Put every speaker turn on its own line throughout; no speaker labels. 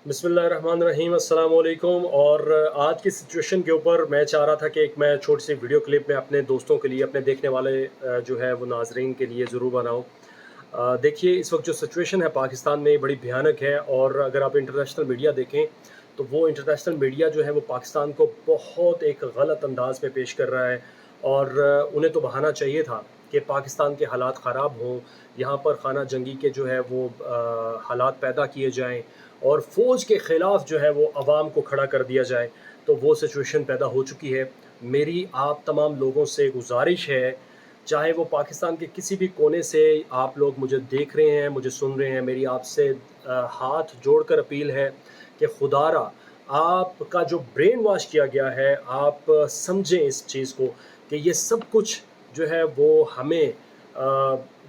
बिस्मिल्लाहिर्रहमानिर्रहीम, अस्सलाम वालेकुम। और आज की सिचुएशन के ऊपर मैं चाह रहा था कि एक मैं छोटी सी वीडियो क्लिप में अपने दोस्तों के लिए, अपने देखने वाले जो है वो नाजरीन के लिए ज़रूर बनाऊँ। देखिए, इस वक्त जो सिचुएशन है पाकिस्तान में बड़ी भयानक है, और अगर आप इंटरनेशनल मीडिया देखें तो वो इंटरनेशनल मीडिया जो है वो पाकिस्तान को बहुत एक गलत अंदाज में पेश कर रहा है। और उन्हें तो बहाना चाहिए था कि पाकिस्तान के हालात ख़राब हों, यहाँ पर खाना जंगी के जो है वो हालात पैदा किए जाएं और फ़ौज के ख़िलाफ़ जो है वो अवाम को खड़ा कर दिया जाए। तो वो सिचुएशन पैदा हो चुकी है। मेरी आप तमाम लोगों से गुजारिश है, चाहे वो पाकिस्तान के किसी भी कोने से आप लोग मुझे देख रहे हैं, मुझे सुन रहे हैं, मेरी आपसे हाथ जोड़कर अपील है कि खुदारा आपका जो ब्रेन वॉश किया गया है, आप समझें इस चीज़ को कि ये सब कुछ जो है वो हमें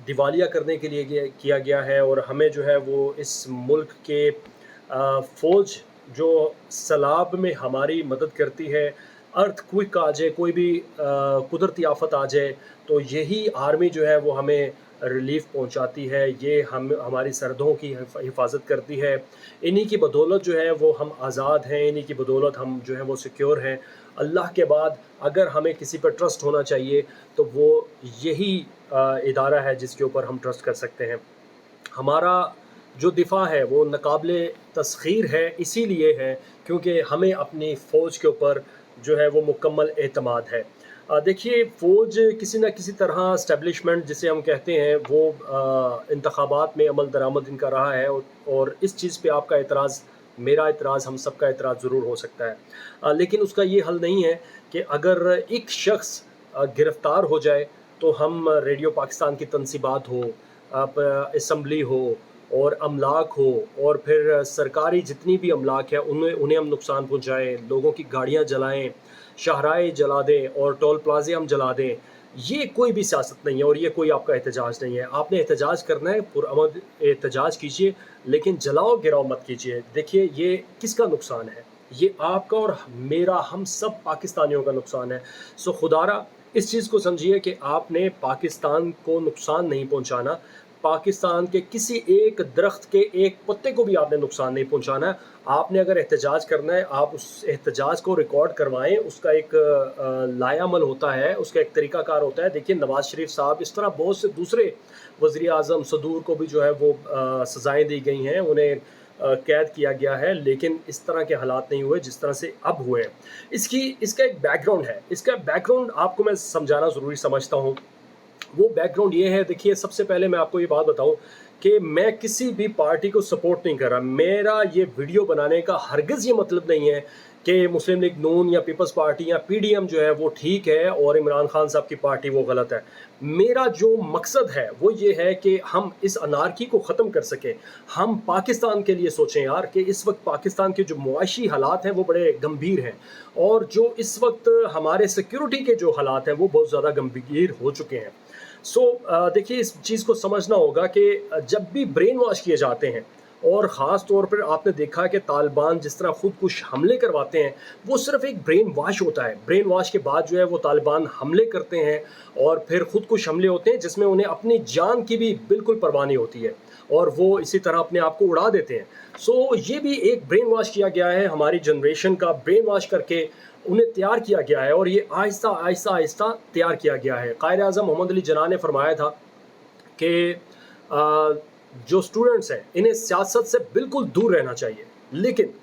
दिवालिया करने के लिए किया गया है, और हमें जो है वो इस मुल्क के फ़ौज जो सैलाब में हमारी मदद करती है, अर्थक्वेक आ जाए, कोई भी कुदरती आफ़त आ जाए, तो यही आर्मी जो है वो हमें रिलीफ़ पहुंचाती है। ये हम हमारी सरहदों की हिफाजत करती है। इन्हीं की बदौलत जो है वो हम आज़ाद हैं, इन्हीं की बदौलत हम जो है वो सिक्योर हैं। अल्लाह के बाद अगर हमें किसी पर ट्रस्ट होना चाहिए तो वो यही इदारा है जिसके ऊपर हम ट्रस्ट कर सकते हैं। हमारा जो दिफ़ा है वो नाक़ाबिले तस्ख़ीर है, इसीलिए है क्योंकि हमें अपनी फ़ौज के ऊपर जो है वो मुकम्मल एतमाद है। देखिए, फ़ौज किसी न किसी तरह इस्टेब्लिशमेंट जिसे हम कहते हैं वो इंतख़ाबात में अमल दरामद इनका रहा है, और इस चीज़ पे आपका एतराज़, मेरा एतराज़, हम सब का एतराज़ ज़रूर हो सकता है। लेकिन उसका ये हल नहीं है कि अगर एक शख़्स गिरफ़्तार हो जाए तो हम रेडियो पाकिस्तान की तनसीबात हो, आप असम्बली हो और अमलाक हो, और फिर सरकारी जितनी भी अमलाक है उन्हें हम नुकसान पहुँचाएँ, लोगों की गाड़ियाँ जलाएँ, शाहराएँ जला दें और टोल प्लाज़े हम जला दें। ये कोई भी सियासत नहीं है और ये कोई आपका एहतजाज नहीं है। आपने एहतजाज करना है, पुरअमन एहतजाज कीजिए, लेकिन जलाओ गिराओ मत कीजिए। देखिए, ये किसका नुकसान है? ये आपका और मेरा, हम सब पाकिस्तानियों का नुकसान है। सो खुदारा इस चीज़ को समझिए कि आपने पाकिस्तान को नुकसान नहीं पहुंचाना, पाकिस्तान के किसी एक दरख्त के एक पत्ते को भी आपने नुकसान नहीं पहुंचाना है। आपने अगर एहतजाज करना है, आप उस एहतजाज को रिकॉर्ड करवाएं, उसका एक लायामल होता है, उसका एक तरीक़ाकार होता है। देखिए, नवाज़ शरीफ साहब, इस तरह बहुत से दूसरे वज़ीर आज़म, सदूर को भी जो है वो सज़ाएँ दी गई हैं, उन्हें कैद किया गया है, लेकिन इस तरह के हालात नहीं हुए जिस तरह से अब हुए हैं। इसका एक बैकग्राउंड है, इसका बैकग्राउंड आपको मैं समझाना ज़रूरी समझता हूँ। वो बैकग्राउंड ये है, देखिए, सबसे पहले मैं आपको ये बात बताऊं कि मैं किसी भी पार्टी को सपोर्ट नहीं कर रहा। मेरा ये वीडियो बनाने का हरगिज़ ये मतलब नहीं है कि मुस्लिम लीग नून या पीपल्स पार्टी या पीडीएम जो है वो ठीक है और इमरान खान साहब की पार्टी वो गलत है। मेरा जो मकसद है वो ये है कि हम इस अनारकी को ख़त्म कर सकें। हम पाकिस्तान के लिए सोचें यार, कि इस वक्त पाकिस्तान के जो मुआशी हालात हैं वो बड़े गंभीर हैं, और जो इस वक्त हमारे सिक्योरिटी के जो हालात हैं वो बहुत ज़्यादा गंभीर हो चुके हैं। देखिए, इस चीज़ को समझना होगा कि जब भी ब्रेन वॉश किए जाते हैं, और ख़ास तौर पर आपने देखा कि तालिबान जिस तरह खुदकुश हमले करवाते हैं, वो सिर्फ एक ब्रेन वॉश होता है। ब्रेन वॉश के बाद जो है वो तालिबान हमले करते हैं, और फिर खुदकुश हमले होते हैं जिसमें उन्हें अपनी जान की भी बिल्कुल परवाह नहीं होती है, और वो इसी तरह अपने आप को उड़ा देते हैं। ये भी एक ब्रेन वॉश किया गया है, हमारी जनरेशन का ब्रेन वॉश करके उन्हें तैयार किया गया है, और ये आहिस्ता आहिस्ता आहिस्ता तैयार किया गया है। कायद आज़म मोहम्मद अली जिन्ना ने फरमाया था कि जो स्टूडेंट्स हैं इन्हें सियासत से बिल्कुल दूर रहना चाहिए, लेकिन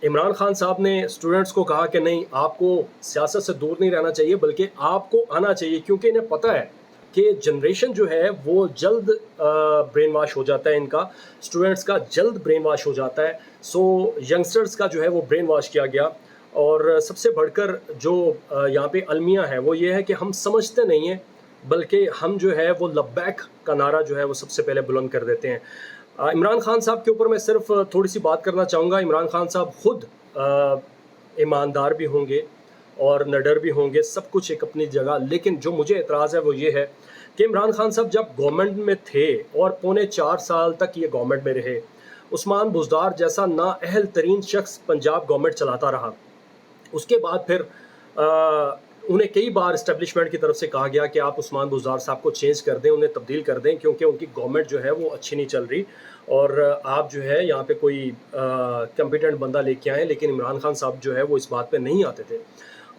इमरान खान साहब ने स्टूडेंट्स को कहा कि नहीं, आपको सियासत से दूर नहीं रहना चाहिए, बल्कि आपको आना चाहिए, क्योंकि इन्हें पता है कि जनरेशन जो है वो जल्द ब्रेन वॉश हो जाता है, इनका स्टूडेंट्स का जल्द ब्रेन वॉश हो जाता है। यंगस्टर्स का जो है वो ब्रेन वॉश किया गया। और सबसे बढ़कर जो यहाँ पे अलमिया है वो ये है कि हम समझते नहीं हैं, बल्कि हम जो है वो लब्बैक का नारा जो है वो सबसे पहले बुलंद कर देते हैं। इमरान खान साहब के ऊपर मैं सिर्फ थोड़ी सी बात करना चाहूँगा। इमरान खान साहब खुद ईमानदार भी होंगे और निडर भी होंगे, सब कुछ एक अपनी जगह, लेकिन जो मुझे एतराज़ है वो ये है कि इमरान खान साहब जब गवर्नमेंट में थे और पौने 4 साल तक ये गवर्नमेंट में रहे, उस्मान बुज़दार जैसा नाअहल तरीन शख्स पंजाब गवर्नमेंट चलाता रहा। उसके बाद फिर उन्हें कई बार इस्टेब्लिशमेंट की तरफ से कहा गया कि आप उस्मान बुज़दार साहब को चेंज कर दें, उन्हें तब्दील कर दें, क्योंकि उनकी गवर्नमेंट जो है वो अच्छी नहीं चल रही और आप जो है यहाँ पे कोई कॉम्पिटेंट बंदा लेके आएँ। लेकिन इमरान खान साहब जो है वो इस बात पे नहीं आते थे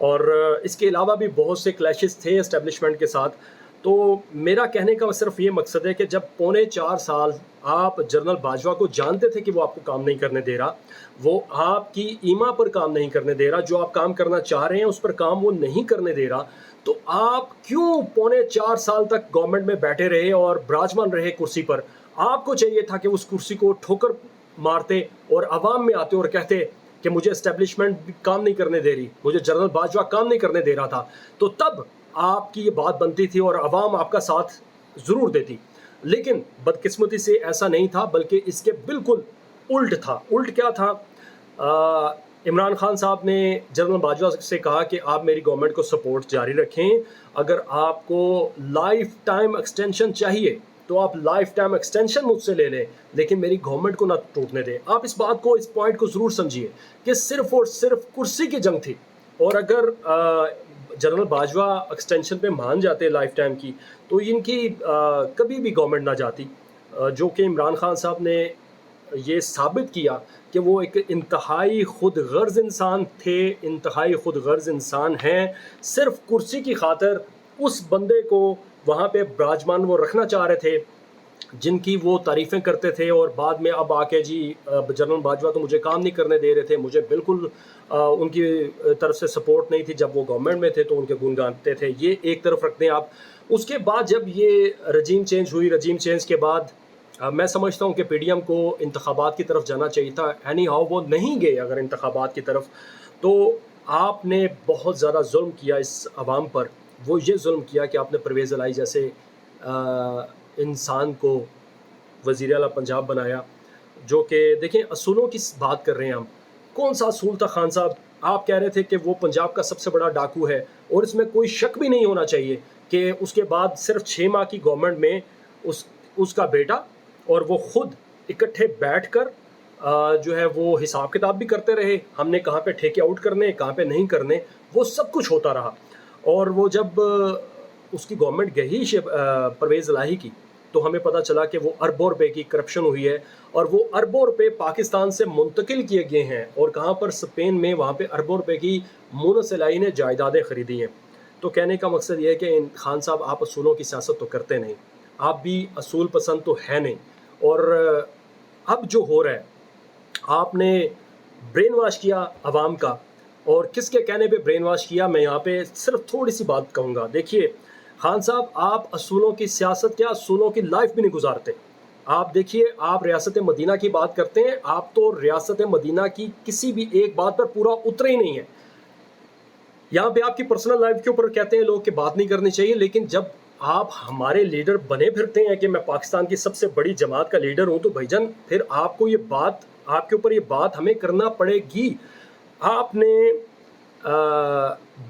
और इसके अलावा भी बहुत से क्लैशेस थे इस्टेब्लिशमेंट के साथ। तो मेरा कहने का सिर्फ ये मकसद है कि जब पौने 4 साल आप जनरल बाजवा को जानते थे कि वो आपको काम नहीं करने दे रहा, वो आपकी ईमा पर काम नहीं करने दे रहा, जो आप काम करना चाह रहे हैं उस पर काम वो नहीं करने दे रहा, तो आप क्यों पौने 4 साल तक गवर्नमेंट में बैठे रहे और विराजमान रहे कुर्सी पर? आपको चाहिए था कि उस कुर्सी को ठोकर मारते और अवाम में आते और कहते कि मुझे एस्टेब्लिशमेंट काम नहीं करने दे रही, मुझे जनरल बाजवा काम नहीं करने दे रहा था, तो तब आपकी ये बात बनती थी और अवाम आपका साथ ज़रूर देती। लेकिन बदकिस्मती से ऐसा नहीं था, बल्कि इसके बिल्कुल उल्ट था। उल्ट क्या था? इमरान खान साहब ने जनरल बाजवा से कहा कि आप मेरी गवर्नमेंट को सपोर्ट जारी रखें, अगर आपको लाइफ टाइम एक्सटेंशन चाहिए तो आप लाइफ टाइम एक्सटेंशन मुझसे ले लें, लेकिन मेरी गवर्नमेंट को ना टूटने दें। आप इस बात को, इस पॉइंट को ज़रूर समझिए कि सिर्फ और सिर्फ कुर्सी की जंग थी। और अगर जनरल बाजवा एक्सटेंशन पे मान जाते लाइफ टाइम की, तो इनकी कभी भी गवर्नमेंट ना जाती, जो कि इमरान खान साहब ने ये साबित किया कि वो एक इंतहाई खुद गर्ज इंसान थे, इंतहाई खुद गर्ज इंसान हैं। सिर्फ कुर्सी की खातर उस बंदे को वहाँ पे विराजमान वो रखना चाह रहे थे जिनकी वो तारीफ़ें करते थे, और बाद में अब आके जी जनरल बाजवा तो मुझे काम नहीं करने दे रहे थे, मुझे बिल्कुल उनकी तरफ से सपोर्ट नहीं थी, जब वो गवर्नमेंट में थे तो उनके गुण गाते थे। ये एक तरफ रखते हैं आप। उसके बाद जब ये रजीम चेंज हुई, रजीम चेंज के बाद मैं समझता हूँ कि पीडीएम को इंतखाबात की तरफ जाना चाहिए था। एनी हाउ वो नहीं गए अगर इंतखाबात की तरफ, तो आपने बहुत ज़्यादा जुल्म किया इस अवाम पर। वो ये जुल्म किया कि आपने परवेज़ इलाही जैसे इंसान को वज़ीर आला पंजाब बनाया, जो कि देखें असूलों की बात कर रहे हैं हम। कौन सा असूल था खान साहब? आप कह रहे थे कि वो पंजाब का सबसे बड़ा डाकू है, और इसमें कोई शक भी नहीं होना चाहिए कि उसके बाद सिर्फ 6 माह की गवर्नमेंट में उसका बेटा और वो खुद इकट्ठे बैठकर जो है वो हिसाब किताब भी करते रहे, हमने कहाँ पे ठेके आउट करने, कहाँ पे नहीं करने, वो सब कुछ होता रहा। और वो जब उसकी गवर्नमेंट गई परवेज़ इलाही की, तो हमें पता चला कि वो अरबों रुपए की करप्शन हुई है, और वो अरबों रुपए पाकिस्तान से मुंतकिल किए गए हैं, और कहाँ पर? स्पेन में। वहाँ पे अरबों रुपए की मुनस इलाही ने जायदादें खरीदी हैं। तो कहने का मकसद ये है कि खान साहब आप असूलों की सियासत तो करते नहीं, आप भी असूल पसंद तो है नहीं। और अब जो हो रहा है, आपने ब्रेन वॉश किया अवाम का, और किसके कहने पे ब्रेन वॉश किया, मैं यहाँ पे सिर्फ थोड़ी सी बात कहूँगा। देखिए खान साहब, आप असूलों की सियासत क्या, असूलों की लाइफ भी नहीं गुजारते। आप देखिए, आप रियासत मदीना की बात करते हैं, आप तो रियासत मदीना की किसी भी एक बात पर पूरा उतरे ही नहीं है। यहाँ पे आपकी पर्सनल लाइफ के ऊपर कहते हैं लोग कि बात नहीं करनी चाहिए, लेकिन जब आप हमारे लीडर बने फिरते हैं कि मैं पाकिस्तान की सबसे बड़ी जमात का लीडर हूँ, तो भाईजान फिर आपको ये बात, आपके ऊपर ये बात हमें करना पड़ेगी। आपने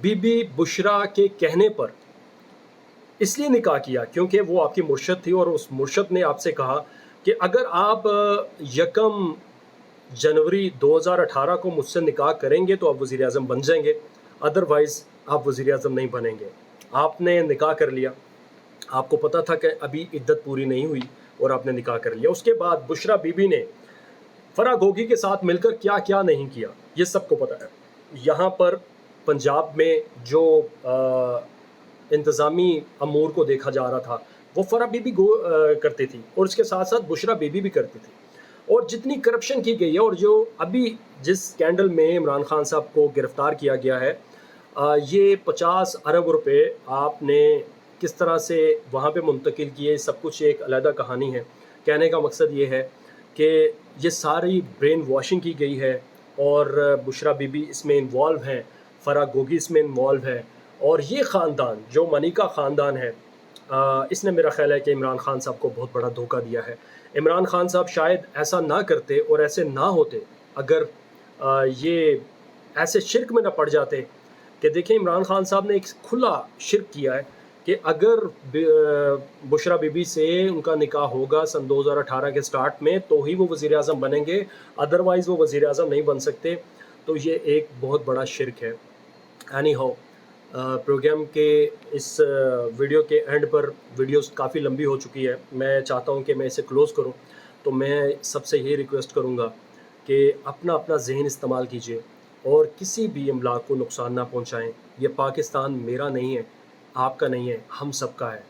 बीबी बुशरा के कहने पर इसलिए निकाह किया क्योंकि वो आपकी मुर्शद थी, और उस मुर्शद ने आपसे कहा कि अगर आप 1 जनवरी 2018 को मुझसे निकाह करेंगे तो आप वज़ीर आज़म बन जाएंगे, अदरवाइज़ आप वज़ीर आज़म नहीं बनेंगे। आपने निकाह कर लिया, आपको पता था कि अभी इद्दत पूरी नहीं हुई, और आपने निकाह कर लिया। उसके बाद बुशरा बीबी ने फराह गोगी के साथ मिलकर क्या क्या नहीं किया, ये सबको पता है। यहाँ पर पंजाब में जो इंतज़ामी अमूर को देखा जा रहा था, वो फराह बीबी करती थी, और उसके साथ साथ बुशरा बीबी भी करती थी। और जितनी करप्शन की गई है, और जो अभी जिस स्कैंडल में इमरान खान साहब को गिरफ़्तार किया गया है, ये 50 अरब रुपए आपने किस तरह से वहाँ पे मुंतकिल किए, सब कुछ एक अलग कहानी है। कहने का मकसद ये है कि ये सारी ब्रेन वॉशिंग की गई है, और बुशरा बीबी इसमें इन्वॉल्व हैं, फराह गोगी इसमें इन्वॉल्व है, और ये ख़ानदान जो मनिका ख़ानदान है, इसने मेरा ख़्याल है कि इमरान खान साहब को बहुत बड़ा धोखा दिया है। इमरान खान साहब शायद ऐसा ना करते और ऐसे ना होते अगर ये ऐसे शिरक में ना पड़ जाते। कि देखें, इमरान खान साहब ने एक खुला शिरक किया है कि अगर बुशरा बीबी से उनका निकाह होगा सन 2018 के स्टार्ट में, तो ही वो वज़ीर आज़म बनेंगे, अदरवाइज़ वो वज़ीर आज़म नहीं बन सकते। तो ये एक बहुत बड़ा शिरक है। एनी हाउ, प्रोग्राम के इस वीडियो के एंड पर वीडियोस काफ़ी लंबी हो चुकी है, मैं चाहता हूँ कि मैं इसे क्लोज़ करूँ। तो मैं सबसे यही रिक्वेस्ट करूँगा कि अपना अपना ज़हन इस्तेमाल कीजिए और किसी भी इमलाक को नुकसान ना पहुँचाएँ। ये पाकिस्तान मेरा नहीं है, आपका नहीं है, हम सबका है।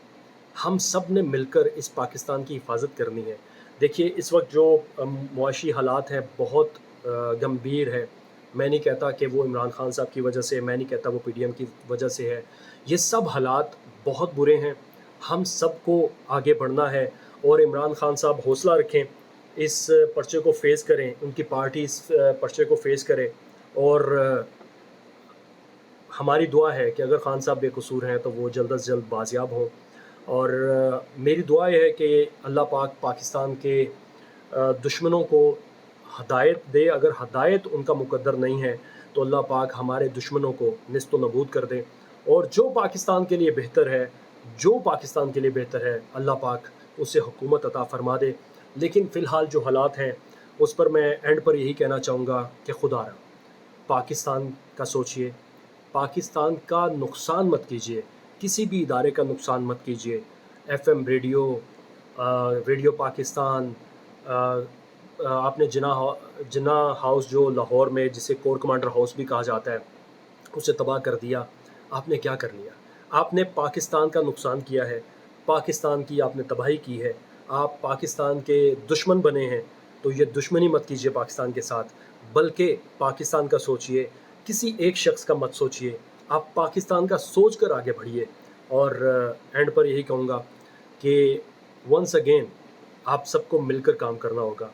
हम सब ने मिलकर इस पाकिस्तान की हिफाजत करनी है। देखिए इस वक्त जो मुआशी हालात हैं बहुत गंभीर है। मैं नहीं कहता कि वो इमरान खान साहब की वजह से, मैं नहीं कहता वो पीडीएम की वजह से है। ये सब हालात बहुत बुरे हैं। हम सबको आगे बढ़ना है और इमरान खान साहब हौसला रखें, इस पर्चे को फेस करें, उनकी पार्टी इस पर्चे को फेस करे और हमारी दुआ है कि अगर खान साहब बेकसूर हैं तो वो जल्द से जल्द बाजियाब हों। और मेरी दुआ ये है कि अल्लाह पाक पाकिस्तान के दुश्मनों को हदायत दे। अगर हदायत उनका मुकद्दर नहीं है तो अल्लाह पाक हमारे दुश्मनों को निस्त नबूद कर दे। और जो पाकिस्तान के लिए बेहतर है, जो पाकिस्तान के लिए बेहतर है, अल्लाह पाक उसे हुकूमत अता फ़रमा दे। लेकिन फ़िलहाल जो हालात हैं उस पर मैं एंड पर यही कहना चाहूँगा कि खुदा पाकिस्तान का सोचिए, पाकिस्तान का नुकसान मत कीजिए, किसी भी इदारे का नुकसान मत कीजिए। एफएम रेडियो, रेडियो पाकिस्तान, आपने जिन्ना हाउस जो लाहौर में, जिसे कोर कमांडर हाउस भी कहा जाता है, उसे तबाह कर दिया। आपने क्या कर लिया? आपने पाकिस्तान का नुकसान किया है, पाकिस्तान की आपने तबाही की है। आप पाकिस्तान के दुश्मन बने हैं, तो ये दुश्मनी मत कीजिए पाकिस्तान के साथ, बल्कि पाकिस्तान का सोचिए, किसी एक शख्स का मत सोचिए। आप पाकिस्तान का सोच कर आगे बढ़िए। और एंड पर यही कहूँगा कि वंस अगेन आप सबको मिलकर काम करना होगा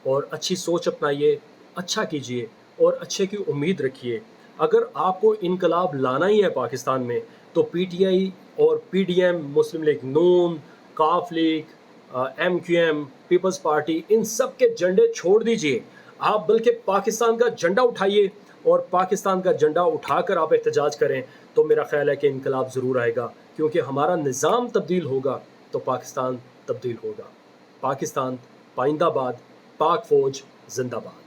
और अच्छी सोच अपनाइए, अच्छा कीजिए और अच्छे की उम्मीद रखिए। अगर आपको इनकलाब लाना ही है पाकिस्तान में तो पीटीआई और पीडीएम, मुस्लिम लीग नून, काफ लीग, एमक्यूएम, पीपल्स पार्टी, इन सब के झंडे छोड़ दीजिए। आप बल्कि पाकिस्तान का झंडा उठाइए और पाकिस्तान का झंडा उठाकर आप एहतजाज करें तो मेरा ख्याल है कि इनकलाब ज़रूर आएगा, क्योंकि हमारा निज़ाम तब्दील होगा तो पाकिस्तान तब्दील होगा। पाकिस्तान पाइंदाबाद, पाक फ़ौज जिंदाबाद।